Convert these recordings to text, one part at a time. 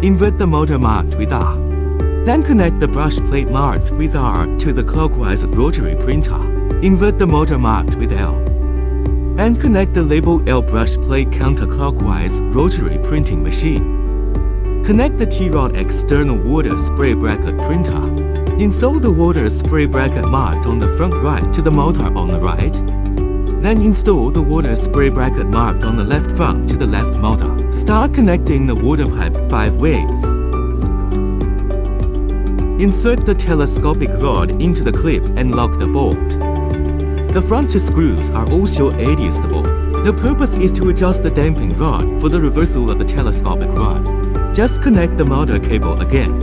Invert the motor marked with R. Then connect the brush plate marked with R to the clockwise rotary printer. Invert the motor marked with L. And connect the label L brush plate counterclockwise rotary printing machine. Connect the T-rod external water spray bracket printer. Install the water spray bracket marked on the front right to the motor on the right. Then install the water spray bracket marked on the left front to the left motor. Start connecting the water pipe 5 ways. Insert the telescopic rod into the clip and lock the bolt. The front two screws are also adjustable. The purpose is to adjust the damping rod for the reversal of the telescopic rod. Just connect the motor cable again.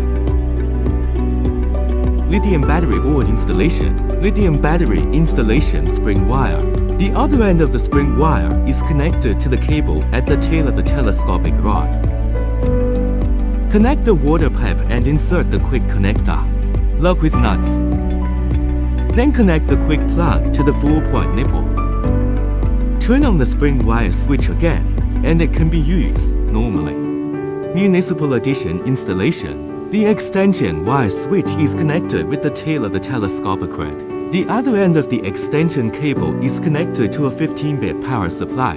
Lithium battery board installation. Lithium battery installation spring wire. The other end of the spring wire is connected to the cable at the tail of the telescopic rod. Connect the water pipe and insert the quick connector. Lock with nuts. Then connect the quick plug to the 4-point nipple. Turn on the spring wire switch again, and it can be used normally. Municipal Edition installation. The extension wire switch is connected with the tail of the telescopic rod. The other end of the extension cable is connected to a 15-bit power supply.